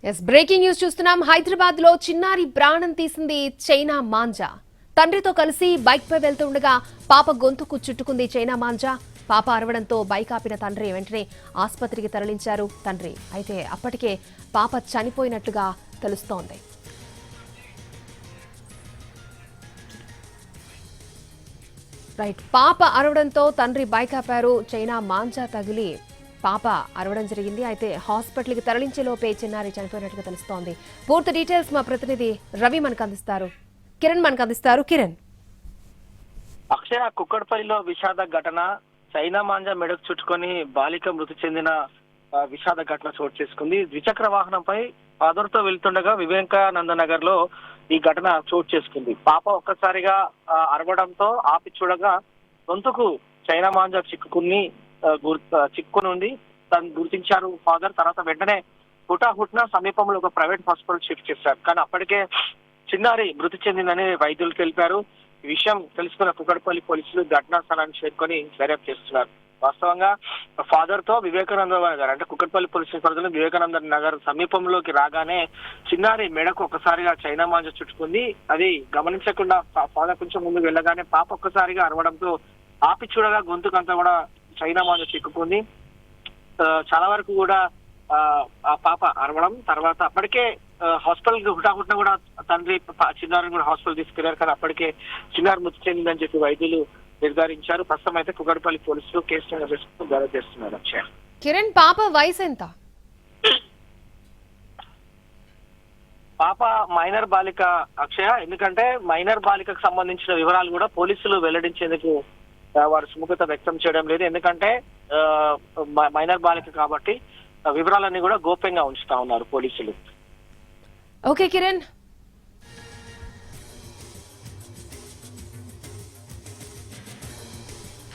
Breaking news చూస్తున్నాం. హైదరాబాద్ లో చిన్నారి ప్రాణం తీసింది చైనా మాంజా. తండ్రితో కలిసి బైక్ పై వెళ్తుండగా పాప గొంతుకు చుట్టుకుంది చైనా మాంజా. పాప అరవడంతో బైక్ ఆపిన తండ్రి వెంటనే ఆసుపత్రికి తరలించారు తండ్రి. అయితే అప్పటికే పాప చనిపోయినట్లుగా తెలుస్తోంది. పాప అరవడంతో తండ్రి బైక్ ఆపారు. చైనా మాంజా తగిలి పాప అరవడం జరిగింది. అయితే హాస్పిటల్కి తరలించే లోపే చిన్నారి చనిపోయినట్టుగా తెలుస్తోంది. పూర్తి డీటెయిల్స్ మా ప్రతినిధి రవి మనకు అందిస్తారు. కిరణ్ అక్షయ, కుక్కడపల్లిలో విషాద ఘటన. చైనా మాంజా మెడకు చుట్టుకొని బాలిక మృతి చెందిన విషాద ఘటన చోటు చేసుకుంది. ద్విచక్ర వాహనంపై ఫాదర్తో వెళ్తుండగా వివేకానంద నగర్ లో ఈ ఘటన చోటు చేసుకుంది. పాప ఒక్కసారిగా అరవడంతో ఆపి చూడగా గొంతుకు చైనా మాంజా చిక్కునుంది. తను గుర్తించారు ఫాదర్. తర్వాత వెంటనే హుటాహుట్న సమీపంలో ఒక ప్రైవేట్ హాస్పిటల్ షిఫ్ట్ చేశారు. కానీ అప్పటికే చిన్నారి మృతి చెందిందని వైద్యులు తెలిపారు. ఈ విషయం తెలుసుకున్న కుక్కడపల్లి పోలీసులు ఘటనా స్థలాన్ని చేరుకొని దర్యాప్తు చేస్తున్నారు. వాస్తవంగా ఫాదర్ తో వివేకానంద నగర్ అంటే కుక్కడపల్లి పోలీస్ పరిధిలో వివేకానంద నగర్ సమీపంలోకి రాగానే చిన్నారి మెడకు ఒకసారిగా చైనా మాంజా చుట్టుకుంది. అది గమనించకుండా ఫాదర్ కొంచెం ముందుకు వెళ్ళగానే పాప ఒక్కసారిగా అరవడంతో ఆపి చూడగా గొంతుకంతా కూడా చైనా మాంజా చిక్కుకుంది. చాలా వరకు కూడా ఆ పాప అరవడం తర్వాత అప్పటికే హాస్పిటల్ కి హుటాహుట్న కూడా తండ్రి చిన్నారిని కూడా హాస్పిటల్ తీసుకెళ్లారు. కానీ అప్పటికే చిన్నారి మృతి చెందిందని చెప్పి వైద్యులు నిర్ధారించారు. ప్రస్తుతం అయితే కుక్కడపల్లి పోలీసులు కేసు దర్యాప్తు చేస్తున్నారు. అక్షయ, కిరణ్, పాప వయసు ఎంత? పాప మైనర్ బాలిక అక్షయ. ఎందుకంటే మైనర్ బాలికకు సంబంధించిన వివరాలు కూడా పోలీసులు వెల్లడించేందుకు వారు సుముఖత వ్యక్తం చేయడం లేదు. ఎందుకంటే మైనర్ బాలిక కాబట్టి వివరాలన్నీ కూడా గోప్యంగా ఉంచుతా ఉన్నారు పోలీసులు. ఓకే కిరణ్.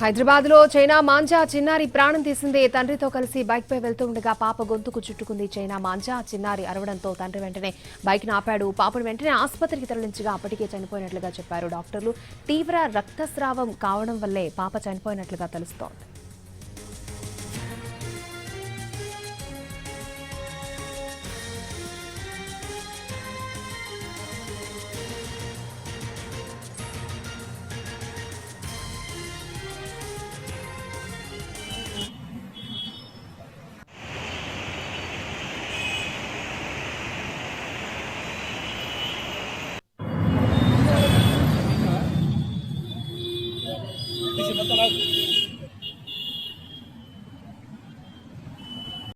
హైదరాబాద్ లో చైనా మాంజా చిన్నారి ప్రాణం తీసింది. తండ్రితో కలిసి బైక్ పై వెళ్తూ ఉండగా పాప గొంతుకు చుట్టుకుంది చైనా మాంజా. చిన్నారి అరవడంతో తండ్రి వెంటనే బైక్ ఆపాడు. పాపను వెంటనే ఆసుపత్రికి తరలించగా అప్పటికే చనిపోయినట్లుగా చెప్పారు డాక్టర్లు. తీవ్ర రక్తస్రావం కావడం వల్లే పాప చనిపోయినట్లుగా తెలుస్తోంది. Dice, no te